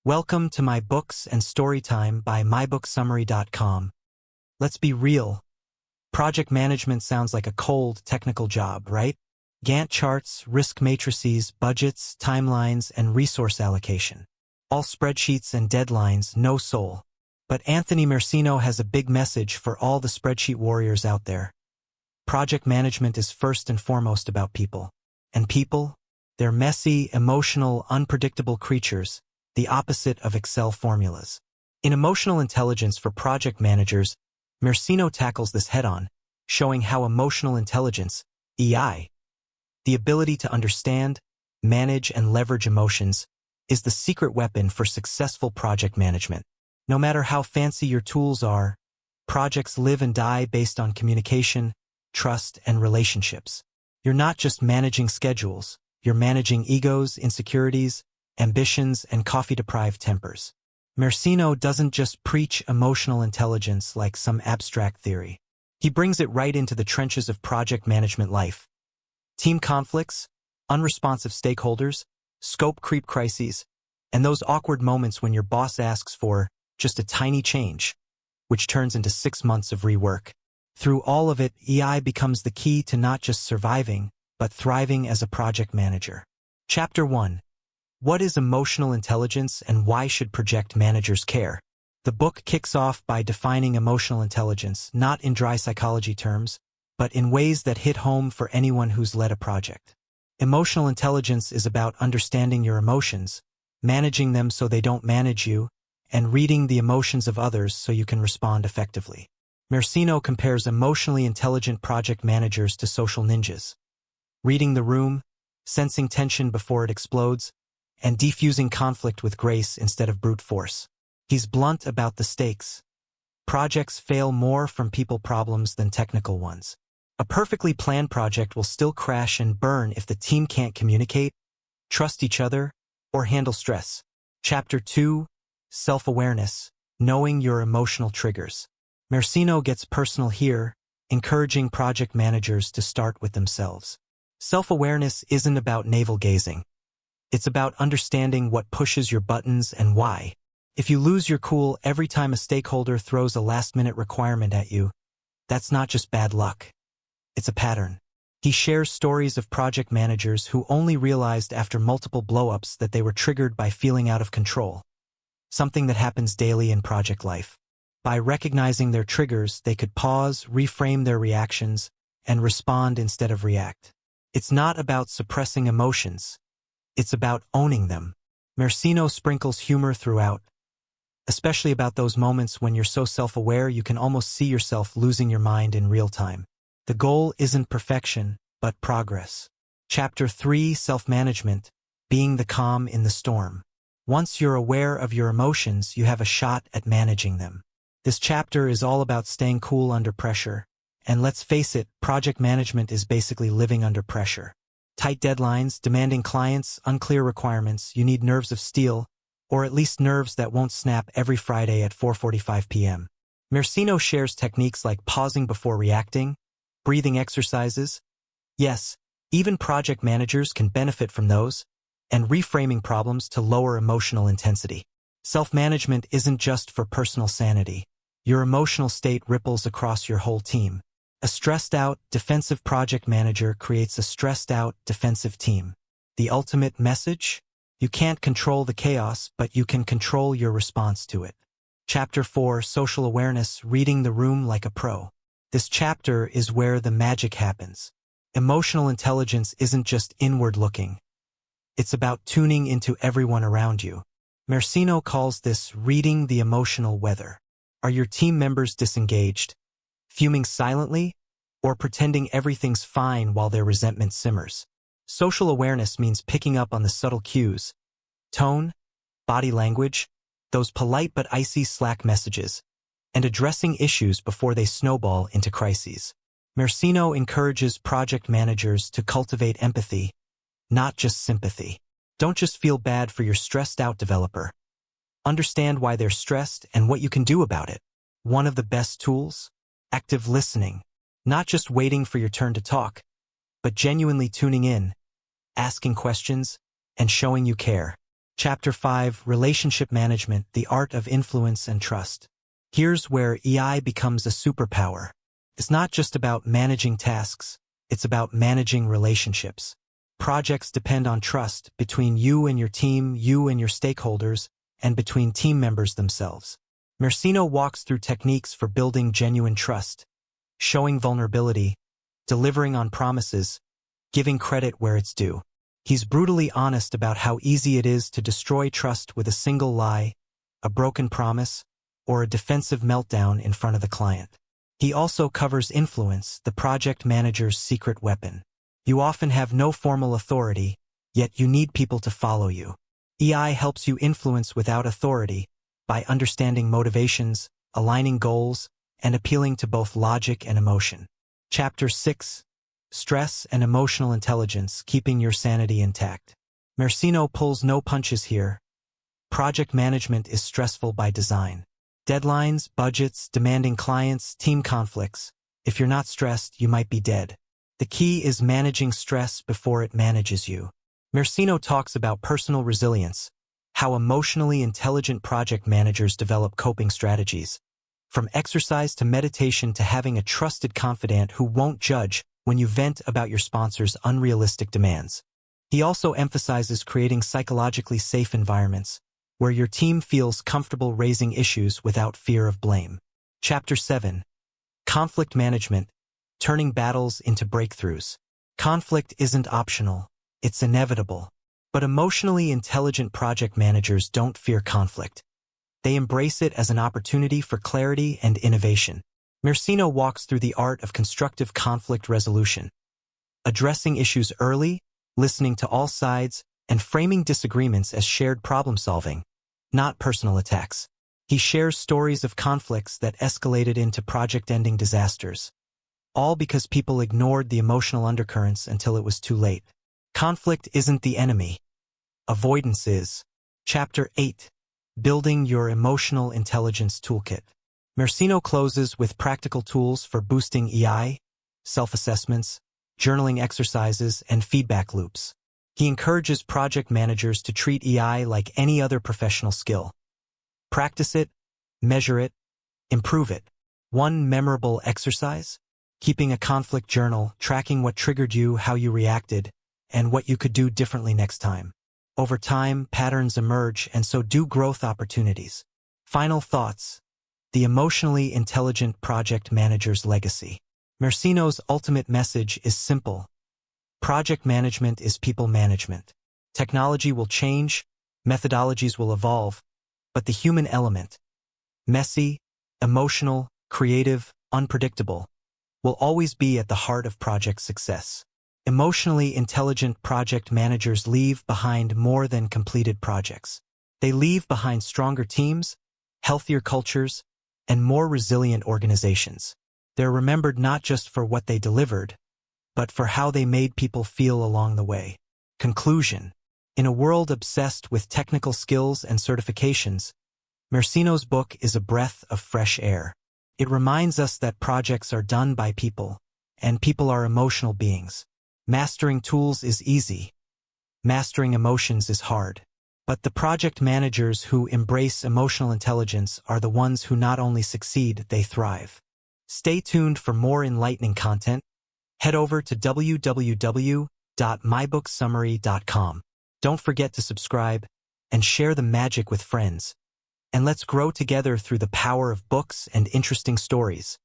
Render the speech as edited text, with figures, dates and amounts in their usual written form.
Welcome to my books and storytime by Mybooksandstorytime. Let's be real. Project management sounds like a cold, technical job, right? Gantt charts, risk matrices, budgets, timelines, and resource allocation. All spreadsheets and deadlines, no soul. But Anthony Mersino has a big message for all the spreadsheet warriors out there. Project management is first and foremost about people. And people? They're messy, emotional, unpredictable creatures, the opposite of Excel formulas. In Emotional Intelligence for Project Managers, Mersino tackles this head-on, showing how emotional intelligence, EI, the ability to understand, manage, and leverage emotions, is the secret weapon for successful project management. No matter how fancy your tools are, projects live and die based on communication, trust, and relationships. You're not just managing schedules, you're managing egos, insecurities, ambitions, and coffee-deprived tempers. Mersino doesn't just preach emotional intelligence like some abstract theory. He brings it right into the trenches of project management life. Team conflicts, unresponsive stakeholders, scope creep crises, and those awkward moments when your boss asks for just a tiny change, which turns into 6 months of rework. Through all of it, EI becomes the key to not just surviving, but thriving as a project manager. Chapter 1. What is emotional intelligence and why should project managers care? The book kicks off by defining emotional intelligence, not in dry psychology terms, but in ways that hit home for anyone who's led a project. Emotional intelligence is about understanding your emotions, managing them so they don't manage you, and reading the emotions of others so you can respond effectively. Mersino compares emotionally intelligent project managers to social ninjas. Reading the room, sensing tension before it explodes, and defusing conflict with grace instead of brute force. He's blunt about the stakes. Projects fail more from people problems than technical ones. A perfectly planned project will still crash and burn if the team can't communicate, trust each other, or handle stress. Chapter 2. Self-awareness, knowing your emotional triggers. Mersino gets personal here, encouraging project managers to start with themselves. Self-awareness isn't about navel-gazing. It's about understanding what pushes your buttons and why. If you lose your cool every time a stakeholder throws a last-minute requirement at you, that's not just bad luck. It's a pattern. He shares stories of project managers who only realized after multiple blow-ups that they were triggered by feeling out of control, something that happens daily in project life. By recognizing their triggers, they could pause, reframe their reactions, and respond instead of react. It's not about suppressing emotions. It's about owning them. Mersino sprinkles humor throughout, especially about those moments when you're so self-aware you can almost see yourself losing your mind in real time. The goal isn't perfection, but progress. Chapter 3. Self-management, being the calm in the storm. Once you're aware of your emotions, you have a shot at managing them. This chapter is all about staying cool under pressure. And let's face it, project management is basically living under pressure. Tight deadlines, demanding clients, unclear requirements, you need nerves of steel, or at least nerves that won't snap every Friday at 4:45 p.m. Mersino shares techniques like pausing before reacting, breathing exercises. Yes, even project managers can benefit from those, and reframing problems to lower emotional intensity. Self-management isn't just for personal sanity. Your emotional state ripples across your whole team. A stressed-out, defensive project manager creates a stressed-out, defensive team. The ultimate message? You can't control the chaos, but you can control your response to it. Chapter 4. Social Awareness, reading the room like a pro. This chapter is where the magic happens. Emotional intelligence isn't just inward-looking. It's about tuning into everyone around you. Mersino calls this reading the emotional weather. Are your team members disengaged, fuming silently, or pretending everything's fine while their resentment simmers? Social awareness means picking up on the subtle cues, tone, body language, those polite but icy Slack messages, and addressing issues before they snowball into crises. Mersino encourages project managers to cultivate empathy, not just sympathy. Don't just feel bad for your stressed-out developer. Understand why they're stressed and what you can do about it. One of the best tools? Active listening. Not just waiting for your turn to talk, but genuinely tuning in, asking questions, and showing you care. Chapter 5, Relationship Management, the Art of Influence and Trust. Here's where EI becomes a superpower. It's not just about managing tasks, it's about managing relationships. Projects depend on trust between you and your team, you and your stakeholders, and between team members themselves. Mersino walks through techniques for building genuine trust, showing vulnerability, delivering on promises, giving credit where it's due. He's brutally honest about how easy it is to destroy trust with a single lie, a broken promise, or a defensive meltdown in front of the client. He also covers influence, the project manager's secret weapon. You often have no formal authority, yet you need people to follow you. EI helps you influence without authority by understanding motivations, aligning goals, and appealing to both logic and emotion. Chapter 6, Stress and Emotional Intelligence, Keeping Your Sanity Intact. Mersino pulls no punches here. Project management is stressful by design. Deadlines, budgets, demanding clients, team conflicts. If you're not stressed, you might be dead. The key is managing stress before it manages you. Mersino talks about personal resilience, how emotionally intelligent project managers develop coping strategies. From exercise to meditation to having a trusted confidant who won't judge when you vent about your sponsor's unrealistic demands. He also emphasizes creating psychologically safe environments, where your team feels comfortable raising issues without fear of blame. Chapter 7. Conflict Management, Turning Battles into Breakthroughs. Conflict isn't optional, it's inevitable. But emotionally intelligent project managers don't fear conflict. They embrace it as an opportunity for clarity and innovation. Mersino walks through the art of constructive conflict resolution, addressing issues early, listening to all sides, and framing disagreements as shared problem-solving, not personal attacks. He shares stories of conflicts that escalated into project-ending disasters, all because people ignored the emotional undercurrents until it was too late. Conflict isn't the enemy. Avoidance is. Chapter 8. Building Your Emotional Intelligence Toolkit. Mersino closes with practical tools for boosting EI, self-assessments, journaling exercises, and feedback loops. He encourages project managers to treat EI like any other professional skill. Practice it, measure it, improve it. One memorable exercise? Keeping a conflict journal, tracking what triggered you, how you reacted, and what you could do differently next time. Over time, patterns emerge, and so do growth opportunities. Final thoughts. The emotionally intelligent project manager's legacy. Mersino's ultimate message is simple. Project management is people management. Technology will change, methodologies will evolve, but the human element, messy, emotional, creative, unpredictable, will always be at the heart of project success. Emotionally intelligent project managers leave behind more than completed projects. They leave behind stronger teams, healthier cultures, and more resilient organizations. They're remembered not just for what they delivered, but for how they made people feel along the way. Conclusion. In a world obsessed with technical skills and certifications, Mersino's book is a breath of fresh air. It reminds us that projects are done by people, and people are emotional beings. Mastering tools is easy. Mastering emotions is hard. But the project managers who embrace emotional intelligence are the ones who not only succeed, they thrive. Stay tuned for more enlightening content. Head over to www.mybooksandstorytime.com. Don't forget to subscribe and share the magic with friends. And let's grow together through the power of books and interesting stories.